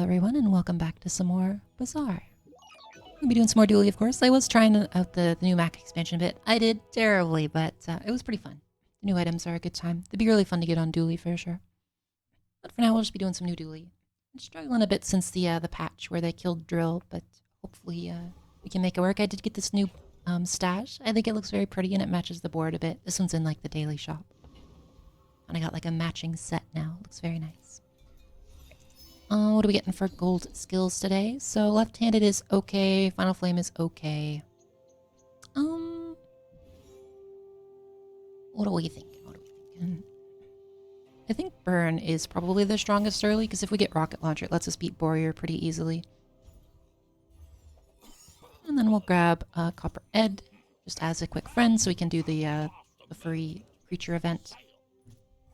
everyone, and welcome back to some more Bazaar. We'll be doing some more dually, of course. I was trying out the new map expansion bit. I did terribly, but it was pretty fun. The new items are a good time. They'd be really fun to get on dually for sure. But for now, we'll just be doing some new dually. I'm struggling a bit since the patch where they killed Drill, but hopefully we can make it work. I did get this new stash. I think it looks very pretty and it matches the board a bit. This one's in like the daily shop. And I got like a matching set now. Looks very nice. What are we getting for gold skills today? So left-handed is okay. Final flame is okay. What are we thinking? I think burn is probably the strongest early, because if we get rocket launcher, it lets us beat Warrior pretty easily. And then we'll grab Copper Ed, just as a quick friend, so we can do the furry creature event.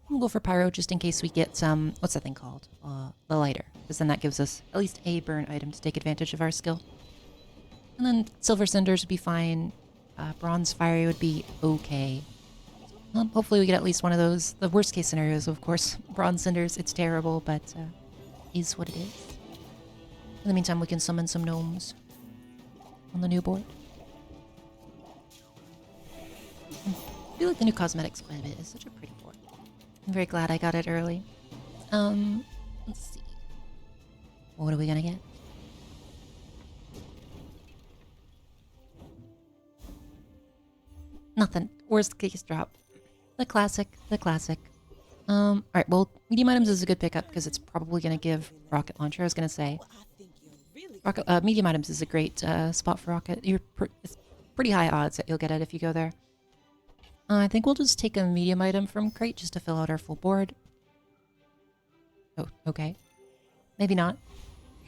We'll go for Pyro just in case we get some, what's that thing called? The lighter, because then that gives us at least a burn item to take advantage of our skill. And then Silver Cinders would be fine. Bronze Fiery would be okay. Hopefully we get at least one of those. The worst case scenarios, of course. Bronze Cinders, it's terrible, but is what it is. In the meantime, we can summon some gnomes on the new board. I feel like the new cosmetics quite a bit. It's such a pretty board. I'm very glad I got it early. Let's see. What are we gonna get? Nothing. Worst case drop. The classic. The classic. Alright, well, medium items is a good pickup because it's probably gonna give rocket launcher. I was gonna say. Medium items is a great spot for rocket. It's pretty high odds that you'll get it if you go there. I think we'll just take a medium item from crate just to fill out our full board. Oh, okay. Maybe not.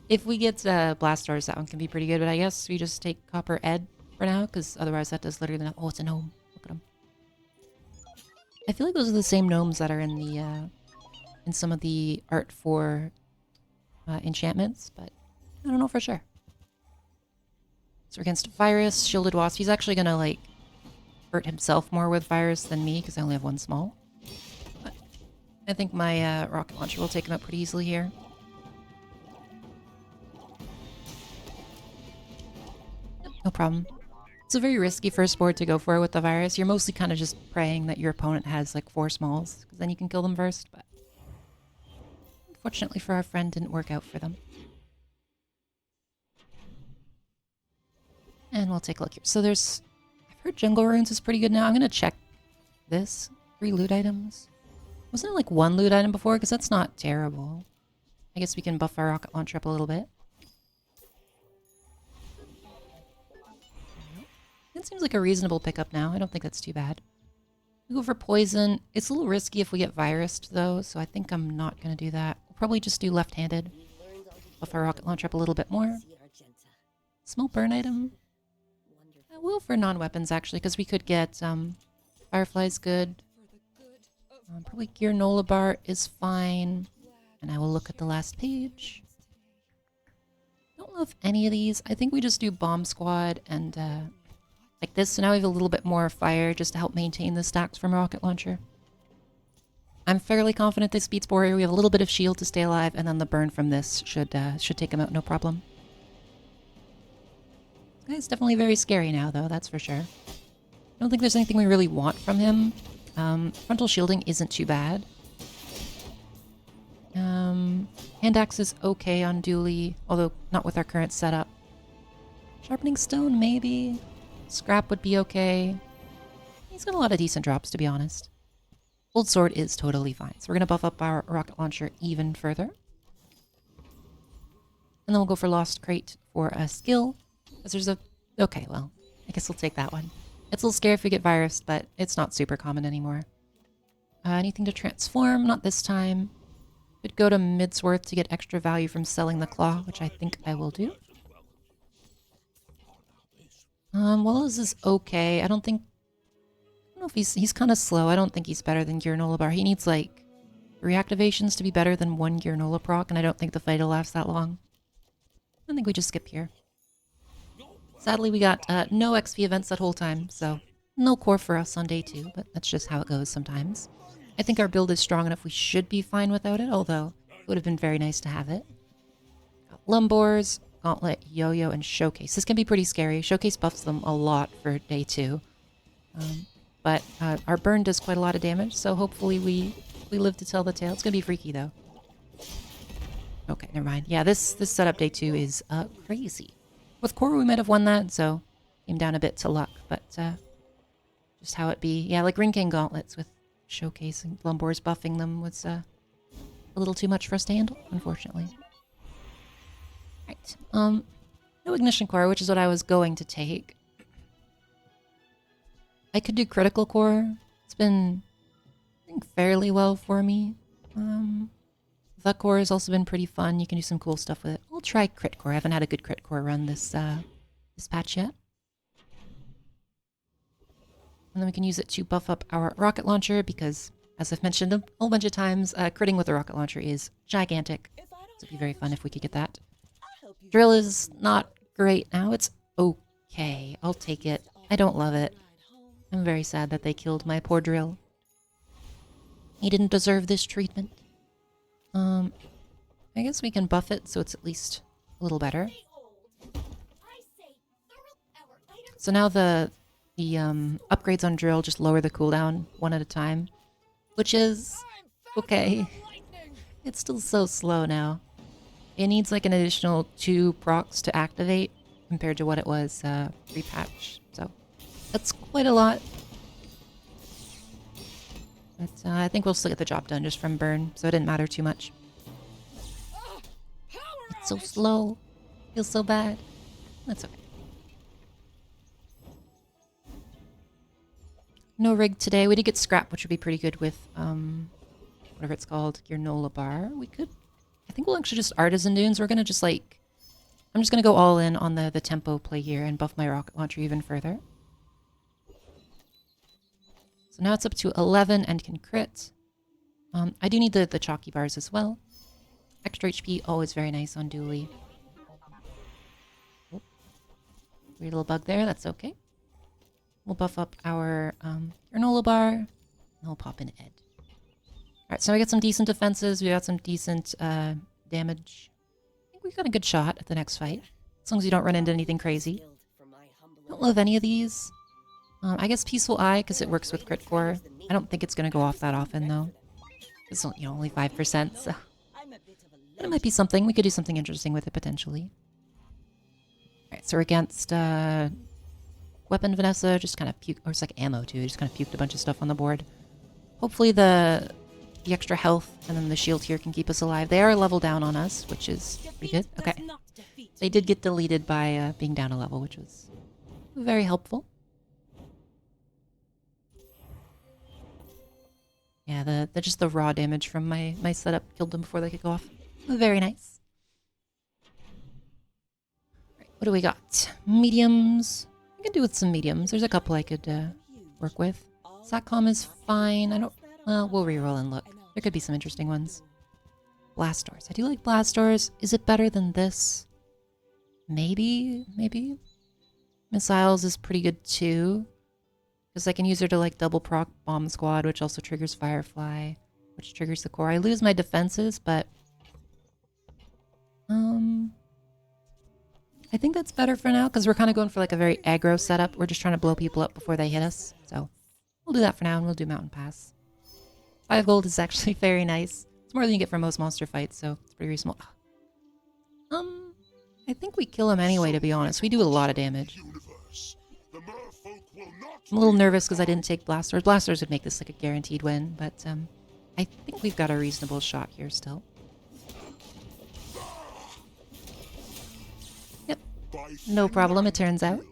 If we get blast stars, that one can be pretty good, but I guess we just take Copper Ed for now, because otherwise that does literally not— oh, it's a gnome. Look at him. I feel like those are the same gnomes that are in the in some of the art for enchantments, but I don't know for sure. So we're against Virus, Shielded Wasp. He's actually gonna like hurt himself more with virus than me because I only have one small. But I think my rocket launcher will take him out pretty easily here. No problem. It's a very risky first board to go for with the virus. You're mostly kind of just praying that your opponent has like 4 smalls, because then you can kill them first, but unfortunately for our friend, didn't work out for them. And we'll take a look here. So there's— I've heard Jungle Runes is pretty good now. I'm gonna check this. 3 loot items. Wasn't it like 1 loot item before? Because that's not terrible. I guess we can buff our rocket launcher up a little bit. It seems like a reasonable pickup now. I don't think that's too bad. We go for poison. It's a little risky if we get virused though, so I think I'm not gonna do that. We'll probably just do left-handed. Buff our rocket launcher up a little bit more. Small burn item. I will for non-weapons actually, because we could get Firefly's good. Probably Gear Nola Bar is fine. And I will look at the last page. Don't love any of these. I think we just do Bomb Squad and like this. So now we have a little bit more fire just to help maintain the stacks from Rocket Launcher. I'm fairly confident this beats Warrior. We have a little bit of shield to stay alive, and then the burn from this should take him out no problem. This guy's definitely very scary now, though, that's for sure. I don't think there's anything we really want from him. Frontal shielding isn't too bad. Hand axe is okay on dually, although not with our current setup. Sharpening stone, maybe. Scrap would be okay. He's got a lot of decent drops, to be honest. Old sword is totally fine, so we're gonna buff up our rocket launcher even further. And then we'll go for Lost Crate for a skill. Because there's a— okay, well, I guess we'll take that one. It's a little scary if we get virus, but it's not super common anymore. Anything to transform? Not this time. Could go to Midsworth to get extra value from selling the claw, which I think I will do. Willows is okay. I don't know if he's kind of slow. I don't think he's better than Gear Nola Bar. He needs like 3 activations to be better than 1 Gear Nola proc, and I don't think the fight will last that long. I think we just skip here. Sadly, we got no XP events that whole time, so no core for us on day 2, but that's just how it goes sometimes. I think our build is strong enough we should be fine without it, although it would have been very nice to have it. Lumbors, Gauntlet, Yo-Yo, and Showcase. This can be pretty scary. Showcase buffs them a lot for day 2. But our burn does quite a lot of damage, so hopefully we live to tell the tale. It's going to be freaky, though. Okay, never mind. Yeah, this setup day 2 is crazy. With Core, we might have won that, so came down a bit to luck, but just how it be. Yeah, like Ring King Gauntlets with Showcase and Lumbors buffing them was a little too much for us to handle, unfortunately. Right. No Ignition Core, which is what I was going to take. I could do Critical Core. It's been, I think, fairly well for me. The Core has also been pretty fun. You can do some cool stuff with it. We'll try Crit Core. I haven't had a good Crit Core run this patch yet. And then we can use it to buff up our rocket launcher because, as I've mentioned a whole bunch of times, critting with the rocket launcher is gigantic. So it'd be very fun if we could get that. Drill is not great now. It's okay. I'll take it. I don't love it. I'm very sad that they killed my poor Drill. He didn't deserve this treatment. I guess we can buff it so it's at least a little better. So now the upgrades on Drill just lower the cooldown one at a time, which is okay. It's still so slow now. It needs like an additional 2 procs to activate compared to what it was pre-patch. So that's quite a lot. But I think we'll still get the job done just from burn, so it didn't matter too much. It's so slow. Feels so bad. That's okay. No rig today. We did get scrap, which would be pretty good with whatever it's called, Granola Bar. We could, I think we'll actually just Artisan Dunes. We're gonna just like, I'm just gonna go all in on the tempo play here and buff my rocket launcher even further. So now it's up to 11 and can crit. I do need the chalky bars as well. Extra HP, always very nice on Dooley. Oh, weird little bug there, that's okay. We'll buff up our granola bar, and we'll pop in Ed. Alright, so we got some decent defenses, we got some decent damage. I think we got a good shot at the next fight, as long as you don't run into anything crazy. Don't love any of these. I guess Peaceful Eye, because it works with Crit Core. I don't think it's going to go off that often, though. It's only 5%, so... But it might be something. We could do something interesting with it, potentially. Alright, so we're against Weapon Vanessa, just kind of puke... Or it's like ammo, too. Just kind of puked a bunch of stuff on the board. Hopefully the extra health and then the shield here can keep us alive. They are a level down on us, which is pretty good. Okay. They did get deleted by being down a level, which was very helpful. Yeah, just the raw damage from my setup killed them before they could go off. Very nice. Right, what do we got? Mediums. I could do with some mediums. There's a couple I could work with. Satcom is fine. Well, we'll reroll and look. There could be some interesting ones. Blast Doors. I do like Blast Doors. Is it better than this? Maybe? Missiles is pretty good too. Because I can use her to like double proc Bomb Squad, which also triggers Firefly, which triggers the core. I lose my defenses, but I think that's better for now because we're kind of going for like a very aggro setup. We're just trying to blow people up before they hit us. So we'll do that for now and we'll do Mountain Pass. 5 gold is actually very nice. It's more than you get from most monster fights, so it's pretty reasonable. I think we kill him anyway, to be honest. We do a lot of damage. I'm a little nervous because I didn't take Blasters. Blasters would make this like a guaranteed win, but I think we've got a reasonable shot here still. Yep, no problem, it turns out.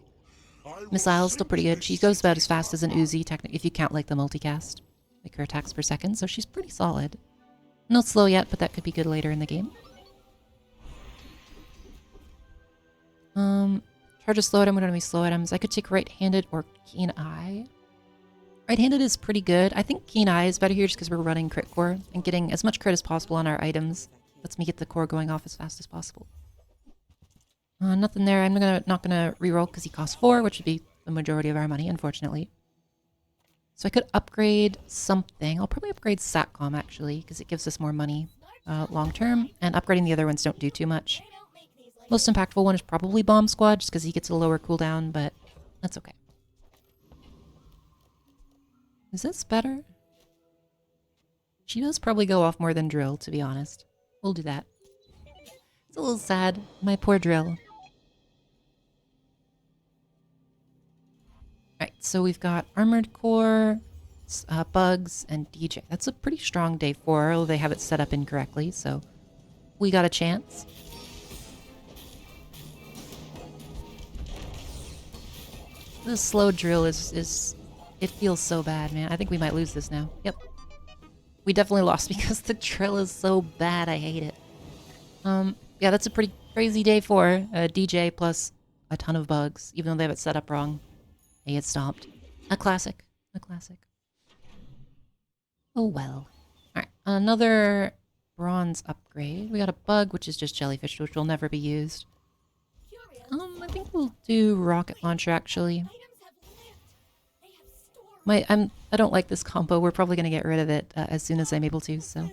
Missile's still pretty good. She goes about as fast as an Uzi, technically, if you count like the multicast. Like her attacks per second, so she's pretty solid. Not slow yet, but that could be good later in the game. Charge a slow item, we don't have any slow items. I could take right-handed or keen eye. Right-handed is pretty good. I think keen eye is better here just because we're running crit core and getting as much crit as possible on our items. Lets me get the core going off as fast as possible. Nothing there. I'm not gonna reroll because he costs 4, which would be the majority of our money, unfortunately. So I could upgrade something. I'll probably upgrade Satcom, actually, because it gives us more money long-term, and upgrading the other ones don't do too much. Most impactful one is probably Bomb Squad, just because he gets a lower cooldown, but that's okay. Is this better? She does probably go off more than Drill, to be honest. We'll do that. It's a little sad. My poor Drill. Alright, so we've got Armored Core, Bugs, and DJ. That's a pretty strong day 4, although they have it set up incorrectly, so we got a chance. This slow Drill is it feels so bad, man. I think we might lose this now. Yep. We definitely lost because the Drill is so bad. I hate it. Yeah, that's a pretty crazy day 4. DJ plus a ton of bugs, even though they have it set up wrong. They get stomped. A classic. A classic. Oh well. Alright, another bronze upgrade. We got a bug, which is just jellyfish, which will never be used. I think we'll do rocket launcher, actually. I don't like this combo. We're probably going to get rid of it as soon as I'm able to, so.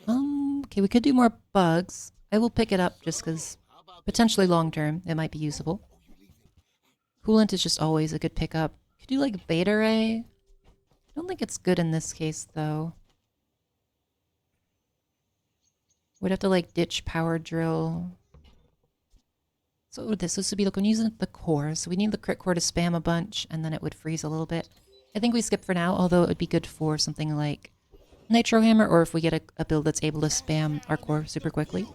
Okay, we could do more bugs. I will pick it up just because potentially long term it might be usable. Coolant is just always a good pickup. Could do like Beta Ray. I don't think it's good in this case though. We'd have to like ditch Power Drill. So what would this would be like when using the core. So we need the crit core to spam a bunch and then it would freeze a little bit. I think we skip for now, although it would be good for something like Nitro Hammer, or if we get a build that's able to spam our core super quickly.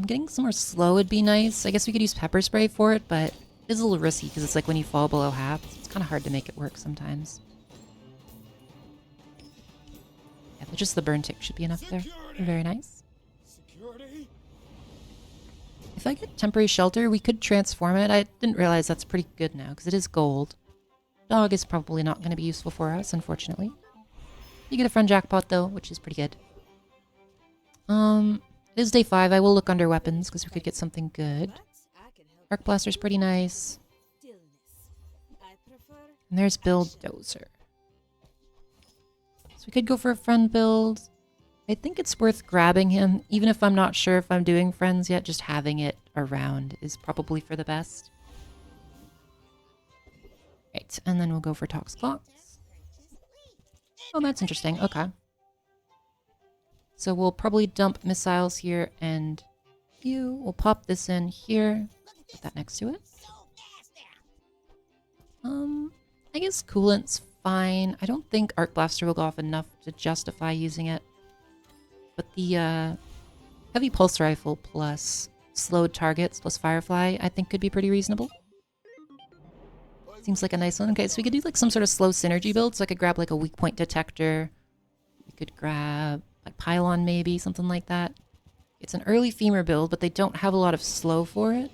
Getting some more slow would be nice. I guess we could use Pepper Spray for it, but it's a little risky because it's like when you fall below half, it's kind of hard to make it work sometimes. Yeah, but just the burn tick should be enough there. Very nice. If I get Temporary Shelter, we could transform it. I didn't realize that's pretty good now because it is gold. Dog is probably not going to be useful for us, unfortunately. You get a friend jackpot though, which is pretty good. It is day 5. I will look under weapons because we could get something good. Arc Blaster's pretty nice. And there's Bulldozer. So we could go for a friend build. I think it's worth grabbing him, even if I'm not sure if I'm doing friends yet. Just having it around is probably for the best. Right, and then we'll go for Tox Clocks. Oh, that's interesting. Okay. So we'll probably dump missiles here, and we'll pop this in here. Put that next to it. I guess Coolant's fine. I don't think Arc Blaster will go off enough to justify using it. But the Heavy Pulse Rifle plus slowed targets plus Firefly I think could be pretty reasonable. Seems like a nice one. Okay, so we could do like some sort of slow synergy build. So I could grab like a weak point detector. We could grab like Pylon maybe, something like that. It's an early femur build, but they don't have a lot of slow for it.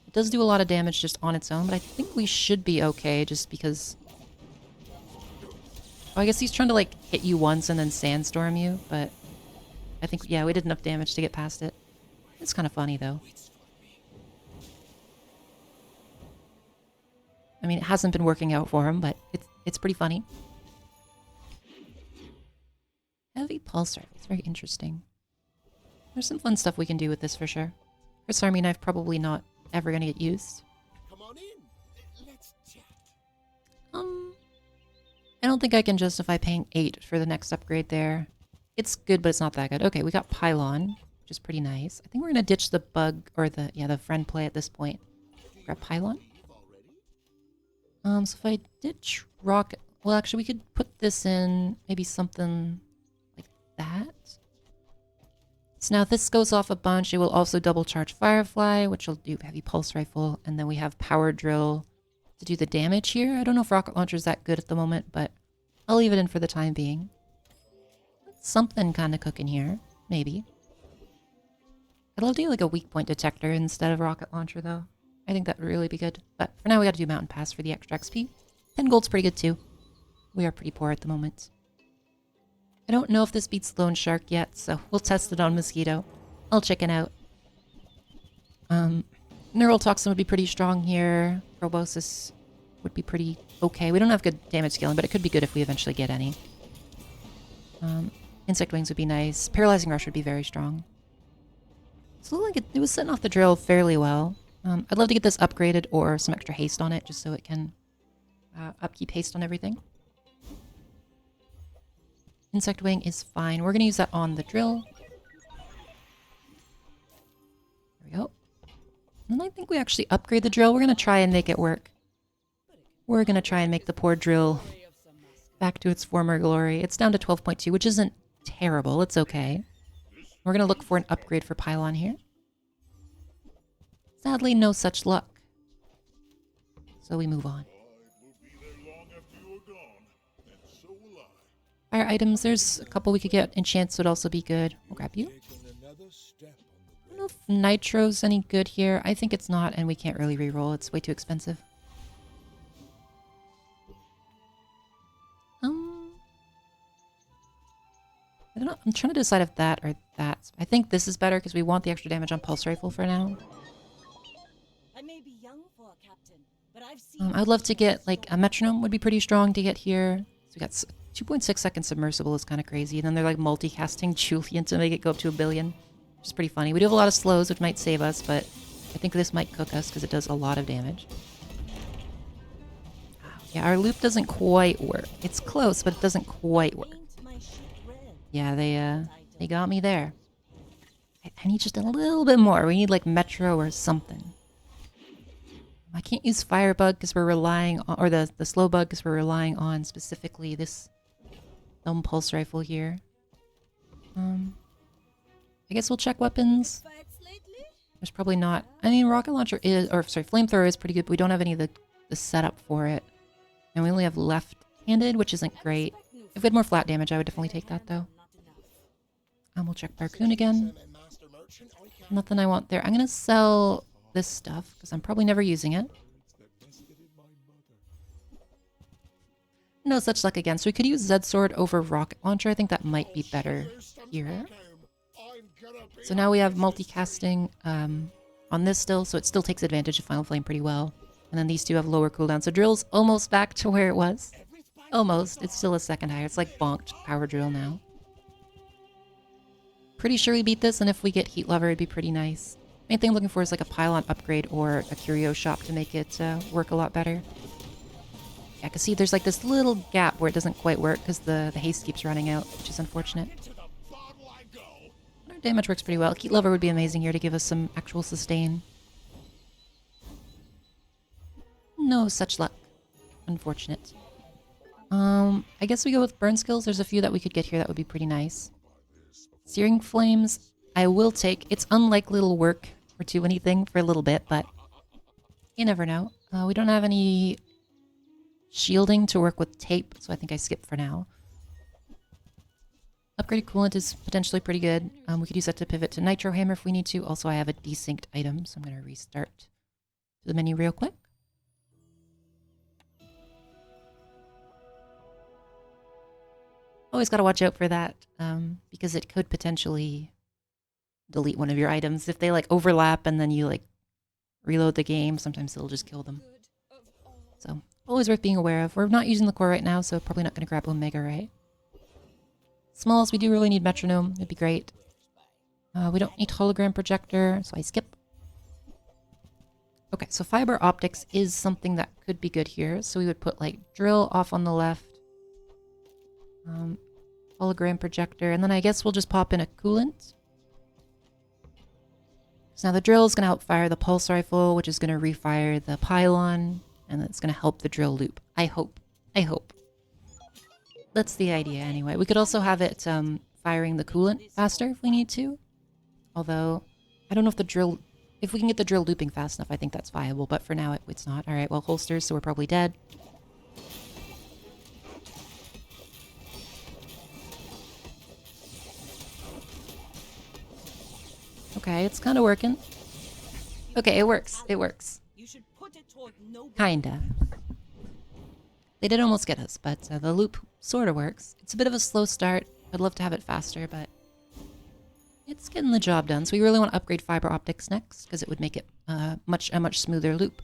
It does do a lot of damage just on its own, but I think we should be okay just because... Oh, I guess he's trying to like hit you once and then sandstorm you, but I think, yeah, we did enough damage to get past it. It's kind of funny though. I mean, it hasn't been working out for him, but it's pretty funny. Heavy Pulse Rifle. It's very interesting. There's some fun stuff we can do with this for sure. Chris Army Knife probably not ever going to get used. Come on in. Let's chat. I don't think I can justify paying 8 for the next upgrade there. It's good, but it's not that good. Okay, we got Pylon, which is pretty nice. I think we're going to ditch the bug, or the friend play at this point. Grab Pylon. So if I ditch Rocket... Well, actually, we could put this in maybe something like that. So now if this goes off a bunch, it will also double charge Firefly, which will do Heavy Pulse Rifle. And then we have Power Drill to do the damage here. I don't know if Rocket Launcher is that good at the moment, but I'll leave it in for the time being. Something kind of cooking here, maybe. I'll do like a weak point detector instead of Rocket Launcher, though. I think that would really be good. But for now, we got to do Mountain Pass for the extra XP. 10 gold's pretty good, too. We are pretty poor at the moment. I don't know if this beats Lone Shark yet, so we'll test it on Mosquito. I'll chicken out. Neural Toxin would be pretty strong here. Proboscis would be pretty okay. We don't have good damage scaling, but it could be good if we eventually get any. Insect Wings would be nice. Paralyzing Rush would be very strong. So it looked like it was setting off the drill fairly well. I'd love to get this upgraded or some extra haste on it just so it can upkeep haste on everything. Insect Wing is fine. We're going to use that on the drill. There we go. And I think we actually upgrade the drill. We're going to try and make it work. We're going to try and make the poor drill back to its former glory. It's down to 12.2, which isn't terrible. It's okay. We're going to look for an upgrade for Pylon here. Sadly, no such luck. So we move on. Fire items, there's a couple we could get. Enchants would also be good. We'll grab you. I don't know if Nitro's any good here. I think it's not, and we can't really reroll. It's way too expensive. I don't know. I'm trying to decide if that or that. I think this is better because we want the extra damage on Pulse Rifle for now. I may be young for a captain, but I've seen I'd love to get, like, a Metronome would be pretty strong to get here. So we got 2.6 second Submersible is kind of crazy. And then they're, like, multicasting Julian to make it go up to 1 billion. Which is pretty funny. We do have a lot of slows, which might save us, but I think this might cook us because it does a lot of damage. Yeah, our loop doesn't quite work. It's close, but it doesn't quite work. Yeah, they got me there. I need just a little bit more. We need like Metro or something. I can't use Firebug because we're relying on, or the slow bug because we're relying on specifically this dumb pulse rifle here. I guess we'll check weapons. There's probably not. I mean, rocket launcher is, or sorry, flamethrower is pretty good, but we don't have any of the setup for it, and we only have left-handed, which isn't great. If we had more flat damage, I would definitely take that though. We'll check Barcoon again. Nothing I want there. I'm gonna sell this stuff because I'm probably never using it. No such luck again. So we could use Zed Sword over Rocket Launcher. I think that might be better here. So now we have multicasting on this still, so it still takes advantage of Final Flame pretty well. And then these two have lower cooldown. So Drill's almost back to where it was. Almost. It's still a second higher. It's like bonked Power Drill now. Pretty sure we beat this, and if we get Heat Lover, it'd be pretty nice. Main thing I'm looking for is like a Pylon upgrade or a Curio Shop to make it work a lot better. Yeah, I can see there's like this little gap where it doesn't quite work because the haste keeps running out, which is unfortunate. Our damage works pretty well. Heat Lover would be amazing here to give us some actual sustain. No such luck. Unfortunate. I guess we go with Burn Skills. There's a few that we could get here that would be pretty nice. Searing Flames, I will take. It's unlikely it'll work or do anything for a little bit, but you never know. We don't have any shielding to work with tape, so I think I skip for now. Upgraded Coolant is potentially pretty good. We could use that to pivot to Nitro Hammer if we need to. Also, I have a desynced item, so I'm going to restart the menu real quick. Always got to watch out for that, because it could potentially delete one of your items. If they like overlap and then you like reload the game, sometimes it'll just kill them. So always worth being aware of. We're not using the core right now, so probably not going to grab Omega, right? Smalls, we do really need Metronome. It'd be great. We don't need Hologram Projector, so I skip. Okay, so Fiber Optics is something that could be good here. So we would put like Drill off on the left. Hologram Projector, and then I guess we'll just pop in a Coolant. So now the Drill is going to help fire the Pulse Rifle, which is going to refire the Pylon, and it's going to help the Drill loop. I hope. I hope. That's the idea anyway. We could also have it firing the Coolant faster if we need to. Although, I don't know if the Drill... If we can get the Drill looping fast enough, I think that's viable, but for now it's not. Alright, well, holsters, so we're probably dead. Okay, it's kind of working. Okay, it works. It works. Kinda. They did almost get us, but the loop sort of works. It's a bit of a slow start. I'd love to have it faster, but it's getting the job done. So we really want to upgrade Fiber Optics next, because it would make it a much smoother loop.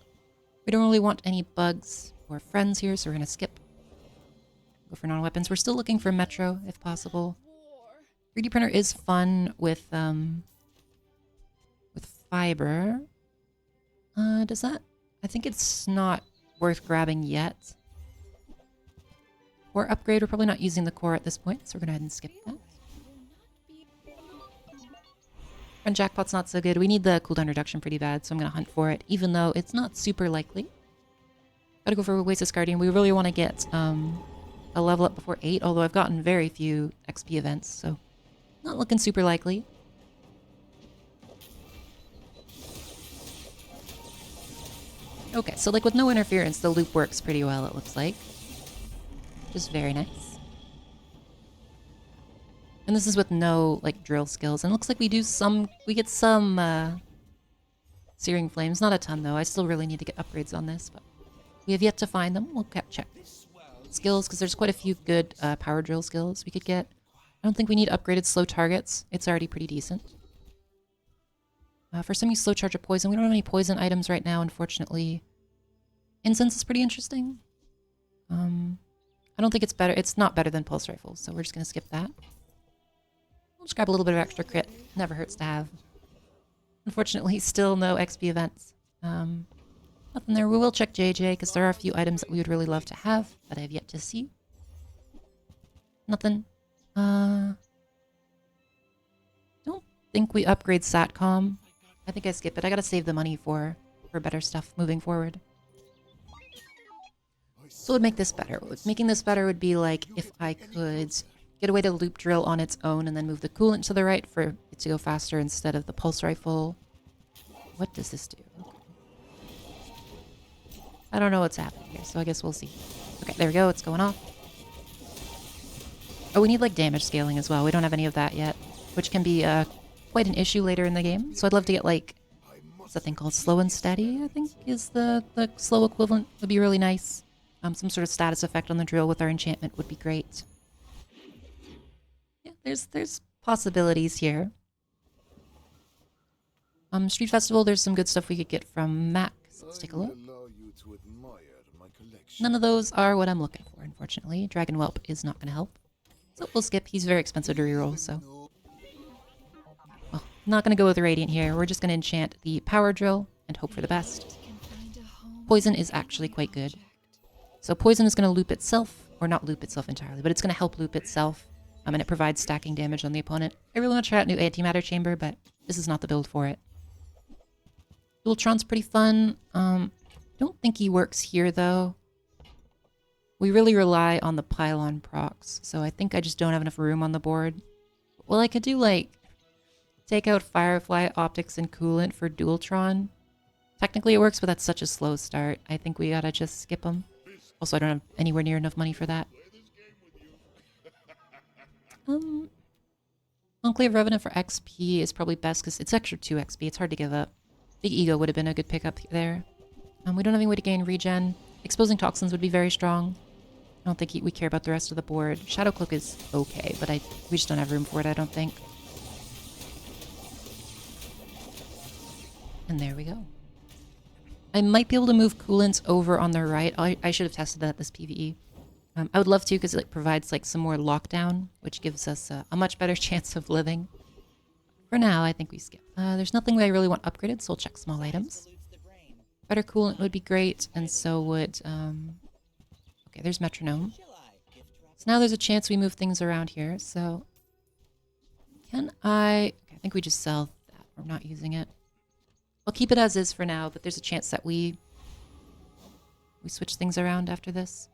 We don't really want any bugs or friends here, so we're going to skip. Go for non-weapons. We're still looking for Metro, if possible. 3D printer is fun with fiber. Does that? I think it's not worth grabbing yet. Core upgrade, we're probably not using the core at this point, so we're gonna go ahead and skip that. And jackpot's not so good. We need the cooldown reduction pretty bad, so I'm gonna hunt for it, even though it's not super likely. Gotta go for Oasis Guardian. We really want to get a level up before 8, although I've gotten very few XP events, so not looking super likely. Okay, so like with no interference, the loop works pretty well, it looks like. Just very nice. And this is with no like drill skills. And it looks like we get some Searing Flames. Not a ton though. I still really need to get upgrades on this, but we have yet to find them. We'll check skills because there's quite a few good power drill skills we could get. I don't think we need upgraded slow targets. It's already pretty decent. For some, you slow charge of poison. We don't have any poison items right now, unfortunately. Incense is pretty interesting. I don't think it's better. It's not better than pulse rifles, so we're just going to skip that. We'll just grab a little bit of extra crit. Never hurts to have. Unfortunately, still no XP events. Nothing there. We will check JJ, because there are a few items that we would really love to have that I have yet to see. Nothing. Don't think we upgrade SATCOM. I think I skip it. I gotta save the money for better stuff moving forward. So what would make this better? Making this better would be like if I could get a way to loop drill on its own and then move the coolant to the right for it to go faster instead of the pulse rifle. What does this do? I don't know what's happening here, so I guess we'll see. Okay, there we go. It's going off. Oh, we need like damage scaling as well. We don't have any of that yet, which can be quite an issue later in the game. So I'd love to get like, what's that thing called? Slow and steady, I think is the slow equivalent. Would be really nice. Some sort of status effect on the drill with our enchantment would be great. Yeah, there's possibilities here. Street Festival, there's some good stuff we could get from Mac. So let's take a look. None of those are what I'm looking for, unfortunately. Dragon Whelp is not going to help. So we'll skip. He's very expensive to reroll, so... Well, not going to go with Radiant here. We're just going to enchant the Power Drill and hope for the best. Poison is actually quite good. So Poison is going to loop itself, or not loop itself entirely, but it's going to help loop itself, and it provides stacking damage on the opponent. I really want to try out new Antimatter Chamber, but this is not the build for it. Dualtron's pretty fun. Don't think he works here, though. We really rely on the pylon procs, so I think I just don't have enough room on the board. Well, I could do, like, take out Firefly, Optics, and Coolant for Dualtron. Technically it works, but that's such a slow start. I think we gotta just skip them. Also, I don't have anywhere near enough money for that. Enclave Revenant for XP is probably best because it's extra 2 XP. It's hard to give up. Big Ego would have been a good pickup there. We don't have any way to gain regen. Exposing Toxins would be very strong. I don't think we care about the rest of the board. Shadow Cloak is okay, but we just don't have room for it, I don't think. And there we go. I might be able to move Coolants over on the right. I should have tested that at this PvE. I would love to because it provides like some more lockdown, which gives us a much better chance of living. For now, I think we skip. There's nothing I really want upgraded, so we'll check small items. Better Coolant would be great, and so would... Okay, there's Metronome. So now there's a chance we move things around here, so... Can I... Okay, I think we just sell that. We're not using it. I'll keep it as is for now, but there's a chance that we switch things around after this.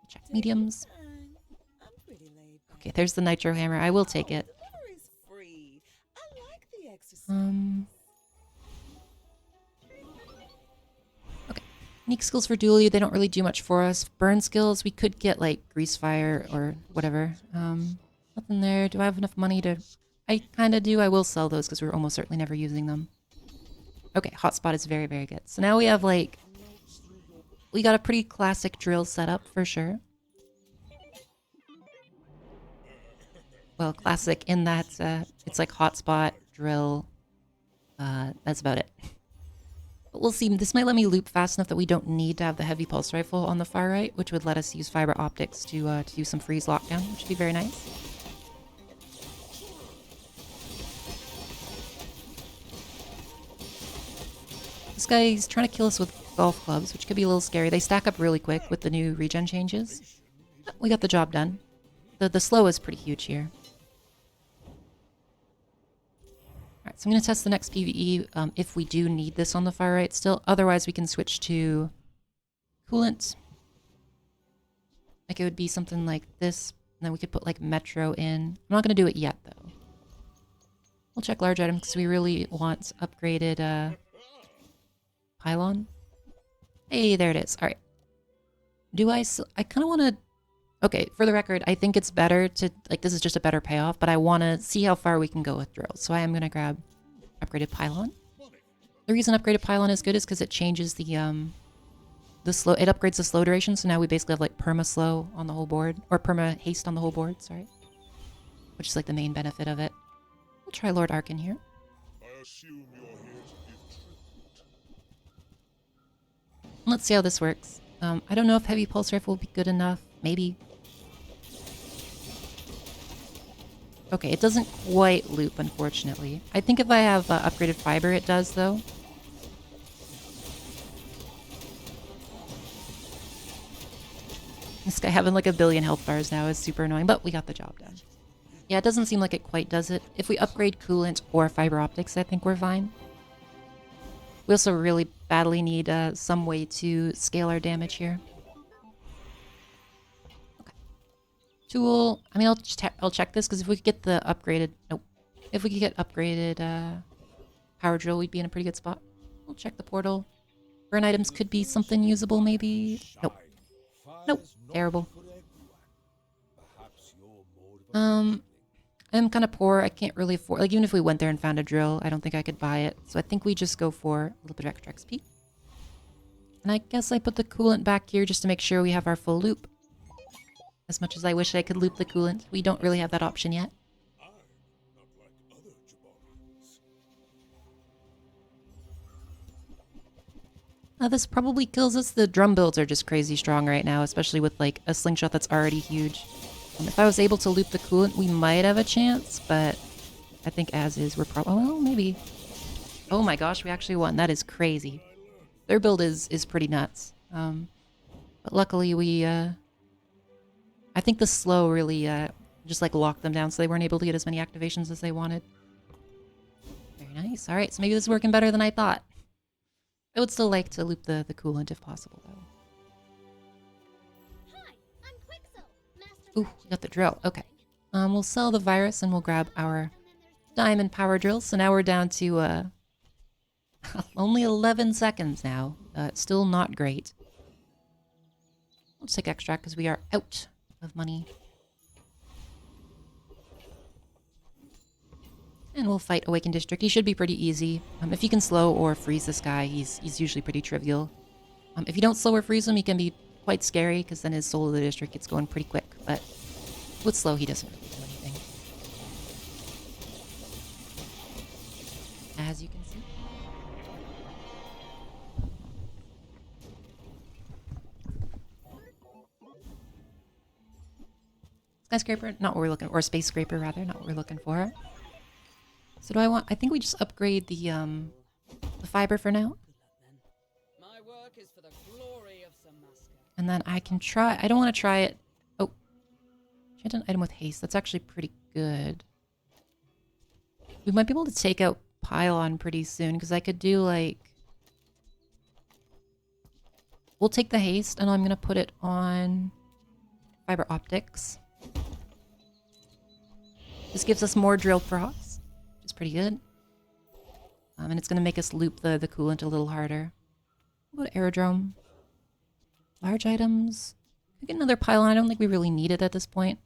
Check mediums. Okay, there's the Nitro Hammer. I will take it. Okay. Unique skills for Dually, they don't really do much for us. Burn skills, we could get like Grease Fire or whatever. Nothing there. Do I have enough money to... I kind of do. I will sell those because we're almost certainly never using them. Okay, Hotspot is very, very good. So now we have, like... We got a pretty classic drill setup, for sure. Well, classic in that it's like Hotspot, drill. That's about it. But we'll see. This might let me loop fast enough that we don't need to have the heavy pulse rifle on the far right, which would let us use fiber optics to do some freeze lockdown, which would be very nice. This guy's trying to kill us with golf clubs, which could be a little scary. They stack up really quick with the new regen changes. But we got the job done. The slow is pretty huge here. Alright, so I'm going to test the next PvE if we do need this on the far right still. Otherwise, we can switch to coolant. Like it would be something like this. And then we could put like Metro in. I'm not going to do it yet, though. We'll check large items because we really want upgraded pylon. Hey, there it is. Alright. I kind of want to... Okay, for the record, I think it's better to... Like, this is just a better payoff, but I want to see how far we can go with drills. So I am going to grab upgraded pylon. The reason upgraded pylon is good is because it changes the slow... It upgrades the slow duration, so now we basically have, like, perma-slow on the whole board. Or perma-haste on the whole board, sorry. Which is, like, the main benefit of it. We'll try Lord Arkin here. I assume you're here to give tribute. Let's see how this works. I don't know if heavy pulse rifle will be good enough. Maybe. Okay, it doesn't quite loop, unfortunately. I think if I have upgraded fiber, it does, though. This guy having like a billion health bars now is super annoying, but we got the job done. Yeah, it doesn't seem like it quite does it. If we upgrade coolant or fiber optics, I think we're fine. We also really badly need some way to scale our damage here. Okay. Tool. I mean, I'll check this because if we could get the upgraded... Nope. If we could get upgraded power drill, we'd be in a pretty good spot. We'll check the portal. Burn items could be something usable, maybe. Nope. Nope. Terrible. I'm kind of poor. I can't really afford... Like, even if we went there and found a drill, I don't think I could buy it. So I think we just go for a little bit of extra XP. And I guess I put the coolant back here just to make sure we have our full loop. As much as I wish I could loop the coolant, we don't really have that option yet. This probably kills us. The drum builds are just crazy strong right now, especially with, like, a slingshot that's already huge. If I was able to loop the coolant, we might have a chance, but I think as is, we're probably... Well, maybe. Oh my gosh, we actually won. That is crazy. Their build is pretty nuts. But luckily we... I think the slow really just, like, locked them down, so they weren't able to get as many activations as they wanted. Very nice. Alright, so maybe this is working better than I thought. I would still like to loop the coolant if possible, though. Ooh, we got the drill. Okay. We'll sell the virus and we'll grab our diamond power drill. So now we're down to only 11 seconds now. Still not great. Let's take extract because we are out of money. And we'll fight Awakened District. He should be pretty easy. If you can slow or freeze this guy, he's usually pretty trivial. If you don't slow or freeze him, he can be quite scary because then his Soul of the District gets going pretty quick. But with slow, he doesn't really do anything. As you can see. Skyscraper, not what we're looking for. Or Space Scraper, rather, not what we're looking for. So do I want... I think we just upgrade the fiber for now. My work is for the glory of Samaska. And then I can try... I don't want to try it... Oh. Enchant an item with haste. That's actually pretty good. We might be able to take out Pylon pretty soon, because I could do, like... We'll take the haste, and I'm going to put it on fiber optics. This gives us more drill procs, which is pretty good. And it's going to make us loop the coolant a little harder. What about aerodrome? Large items. Could get another pylon. I don't think we really need it at this point.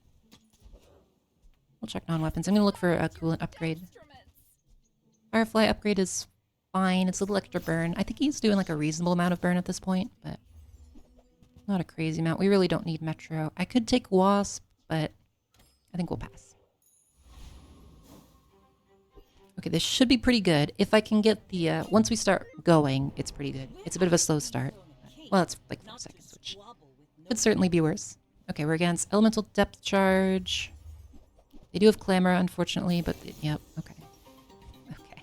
We'll check non-weapons. I'm going to look for a coolant upgrade. Firefly upgrade is fine. It's a little extra burn. I think he's doing like a reasonable amount of burn at this point, but not a crazy amount. We really don't need Metro. I could take Wasp, but I think we'll pass. Okay, this should be pretty good. If I can get the... once we start going, it's pretty good. It's a bit of a slow start. Well, it's like 4 seconds, which could certainly be worse. Okay, we're against Elemental Depth Charge. They do have Clamor, unfortunately, but... Yep, okay. Okay.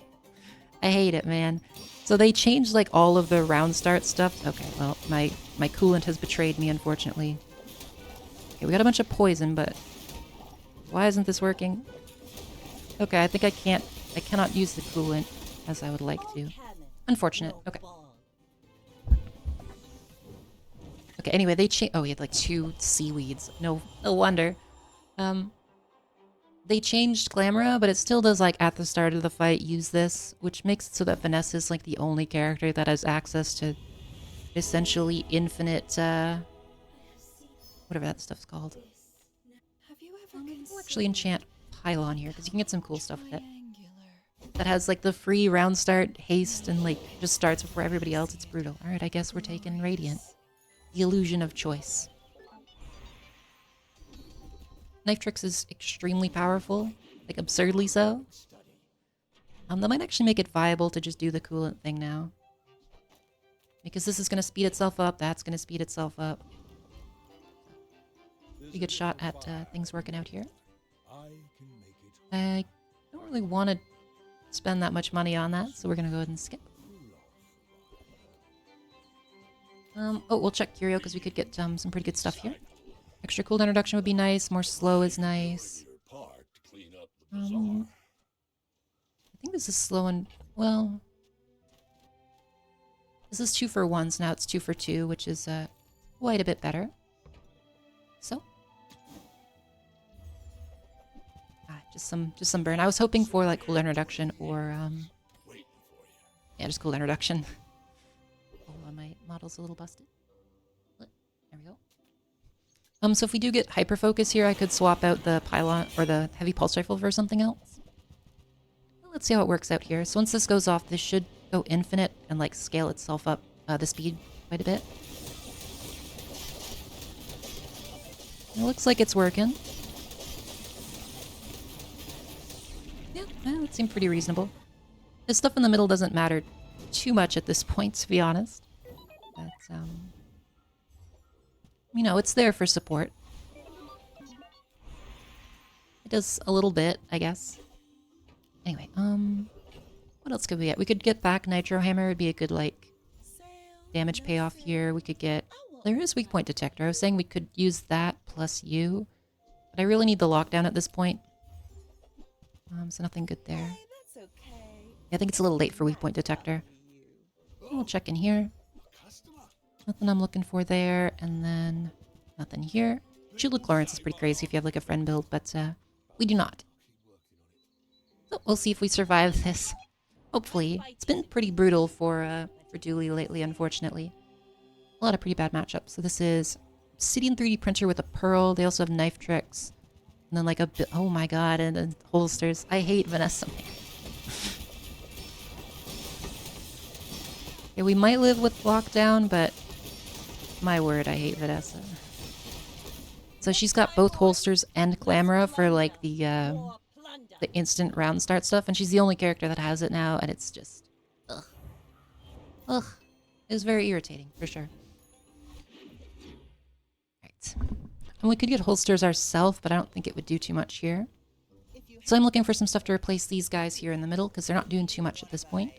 I hate it, man. So they changed like all of the round start stuff. Okay, well, my coolant has betrayed me, unfortunately. Okay, we got a bunch of poison, but why isn't this working? Okay, I think I cannot use the coolant as I would like to. Unfortunate. Okay. Okay, anyway, they changed... Oh, he had like 2 seaweeds. No wonder. They changed Glamora, but it still does, like, at the start of the fight, use this, which makes it so that Vanessa's, like, the only character that has access to essentially infinite, whatever that stuff's called. We'll actually enchant Pylon here, because you can get some cool stuff with it. That has, like, the free round start, haste, and, like, just starts before everybody else. It's brutal. Alright, I guess we're taking Radiant. The illusion of choice. Knife Tricks is extremely powerful, like absurdly so. That might actually make it viable to just do the coolant thing now. Because this is going to speed itself up, that's going to speed itself up. Pretty good shot at things working out here. I don't really want to spend that much money on that, so we're going to go ahead and skip. Oh, we'll check Curio because we could get some pretty good stuff here. Extra cooldown reduction would be nice. More slow is nice. I think this is slow and... Well... This is 2 for 1, so now it's 2 for 2, which is quite a bit better. So... just some burn. I was hoping for, like, cooldown reduction or... Yeah, just cooldown reduction. Oh, my model's a little busted. There we go. So if we do get hyper focus here, I could swap out the pylon or the heavy pulse rifle for something else. Let's see how it works out here. So once this goes off, this should go infinite and like scale itself up the speed quite a bit. It looks like it's working. Yeah, that seemed pretty reasonable. This stuff in the middle doesn't matter too much at this point, to be honest. But you know, it's there for support. It does a little bit, I guess. Anyway, what else could we get? We could get back Nitro Hammer. Would be a good, like, damage payoff here. We could get... There is Weak Point Detector. I was saying we could use that plus you. But I really need the lockdown at this point. So nothing good there. Yeah, I think it's a little late for Weak Point Detector. We'll check in here. Nothing I'm looking for there, and then nothing here. Shield of Chlorance is pretty crazy if you have like a friend build, but we do not. So we'll see if we survive this. Hopefully. It's been pretty brutal for Dooley lately, unfortunately. A lot of pretty bad matchups. So this is Obsidian 3D printer with a pearl. They also have knife tricks. And then like a... Oh my god, and then holsters. I hate Vanessa. Okay, we might live with lockdown, but... My word, I hate Vanessa. So she's got both holsters and Glamora for like the instant round start stuff, and she's the only character that has it now, and it's just ugh. Ugh. It was very irritating, for sure. Right. And we could get holsters ourselves, but I don't think it would do too much here. So I'm looking for some stuff to replace these guys here in the middle, because they're not doing too much at this point.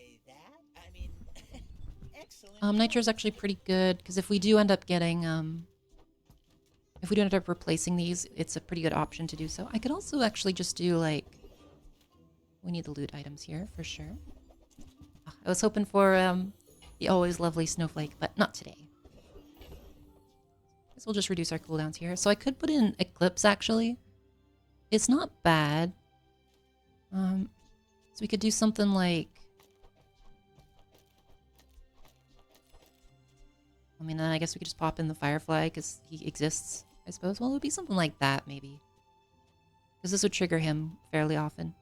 Nitro's actually pretty good, because if we do end up getting, if we do end up replacing these, it's a pretty good option to do so. I could also actually just do, like, we need the loot items here, for sure. I was hoping for, the always lovely Snowflake, but not today. Guess we'll just reduce our cooldowns here. So I could put in Eclipse, actually. It's not bad. So we could do something like... I mean, I guess we could just pop in the Firefly, because he exists, I suppose. Well, it would be something like that, maybe. Because this would trigger him fairly often.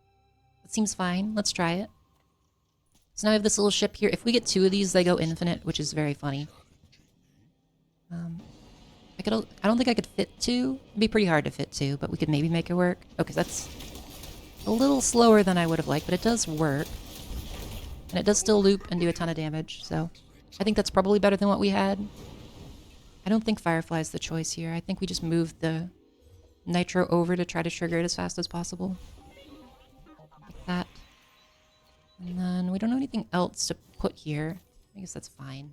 It seems fine. Let's try it. So now we have this little ship here. If we get 2 of these, they go infinite, which is very funny. I don't think I could fit 2. It'd be pretty hard to fit 2, but we could maybe make it work. Okay, that's a little slower than I would have liked, but it does work. And it does still loop and do a ton of damage, so... I think that's probably better than what we had. I don't think Firefly's the choice here. I think we just move the Nitro over to try to trigger it as fast as possible. Like that. And then we don't know anything else to put here. I guess that's fine.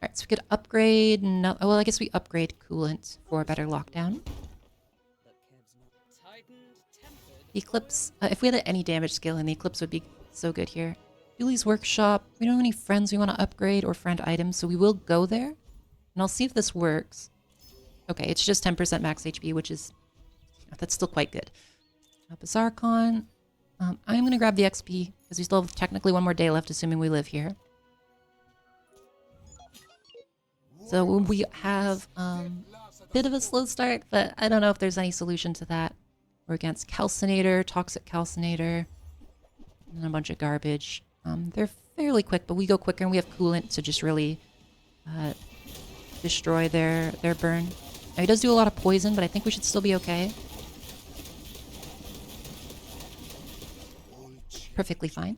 Alright, so we could upgrade... No, well, I guess we upgrade coolant for a better lockdown. The Eclipse... if we had any damage skill, then the Eclipse would be so good here. Julie's Workshop. We don't have any friends we want to upgrade or friend items, so we will go there. And I'll see if this works. Okay, it's just 10% max HP, which is... That's still quite good. Bazaar Con. I'm going to grab the XP, because we still have technically one more day left, assuming we live here. So we have a bit of a slow start, but I don't know if there's any solution to that. We're against Calcinator, Toxic Calcinator, and a bunch of garbage. They're fairly quick, but we go quicker, and we have Coolant to just really destroy their burn. Now, he does do a lot of poison, but I think we should still be okay. Perfectly fine.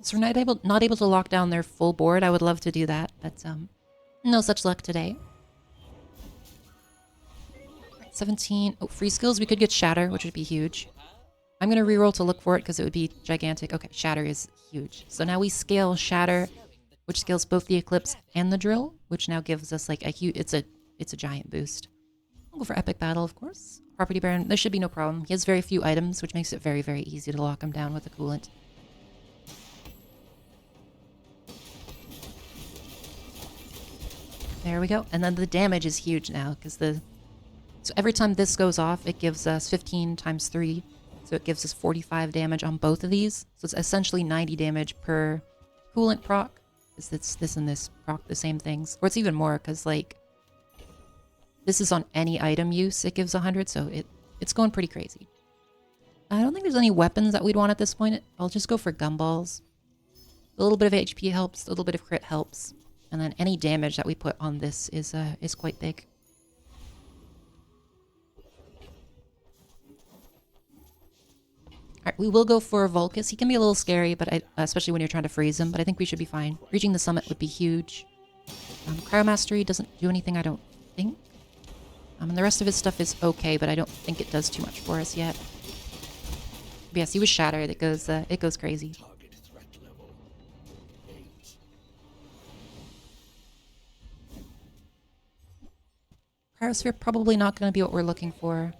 So we're not able to lock down their full board. I would love to do that, but no such luck today. Right, 17. Oh, free skills. We could get Shatter, which would be huge. I'm going to reroll to look for it because it would be gigantic. Okay, Shatter is huge. So now we scale Shatter, which scales both the Eclipse and the Drill, which now gives us like a huge... It's a giant boost. We'll go for Epic Battle, of course. Property Baron. There should be no problem. He has very few items, which makes it very, very easy to lock him down with the Coolant. There we go. And then the damage is huge now, because so every time this goes off, it gives us 15 times 3. So it gives us 45 damage on both of these. So it's essentially 90 damage per coolant proc. Because it's this and this proc the same things. Or it's even more, because like this is on any item use, it gives 100, so it's going pretty crazy. I don't think there's any weapons that we'd want at this point. I'll just go for gumballs. A little bit of HP helps, a little bit of crit helps. And then any damage that we put on this is quite big. Alright, we will go for Vulcus. He can be a little scary, but especially when you're trying to freeze him, but I think we should be fine. Reaching the summit would be huge. Cryomastery doesn't do anything, I don't think. And the rest of his stuff is okay, but I don't think it does too much for us yet. But yes, he was Shattered. It goes crazy. Cryosphere, probably not going to be what we're looking for.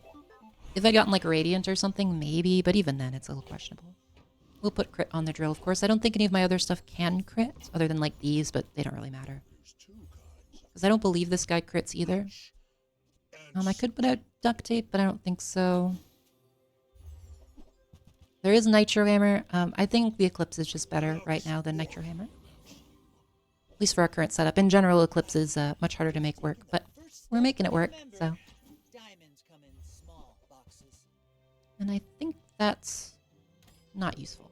If I'd gotten like Radiant or something, maybe, but even then, it's a little questionable. We'll put crit on the Drill, of course. I don't think any of my other stuff can crit, other than like these, but they don't really matter. Because I don't believe this guy crits either. I could put out Duct Tape, but I don't think so. There is Nitro Hammer. I think the Eclipse is just better right now than Nitro Hammer. At least for our current setup. In general, Eclipse is much harder to make work, but we're making it work, so. And I think that's not useful.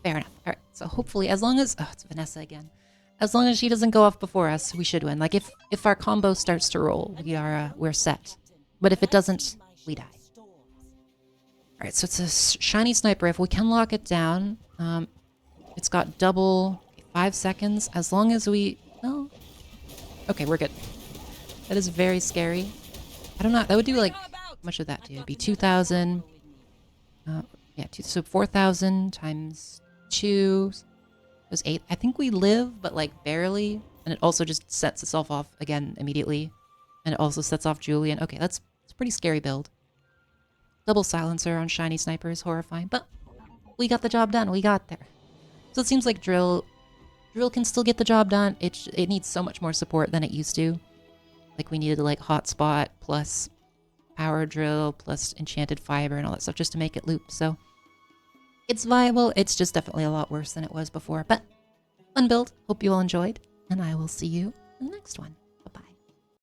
Fair enough. Alright, so hopefully, as long as... Oh, it's Vanessa again. As long as she doesn't go off before us, we should win. Like, if our combo starts to roll, we're set. But if it doesn't, we die. Alright, so it's a shiny sniper rifle. We can lock it down. It's got double 5 seconds. As long as we... Oh. Okay, we're good. That is very scary. I don't know. That would do, like... How much would that do? It'd be 2,000. Yeah, so 4,000 times 2 was 8. I think we live, but like barely. And it also just sets itself off again immediately. And it also sets off Julian. Okay, it's a pretty scary build. Double silencer on shiny sniper is horrifying, but we got the job done. We got there. So it seems like Drill can still get the job done. It needs so much more support than it used to. Like we needed like hotspot plus power drill plus enchanted fiber and all that stuff just to make it loop. So it's viable. It's just definitely a lot worse than it was before. But fun build. Hope you all enjoyed. And I will see you in the next one.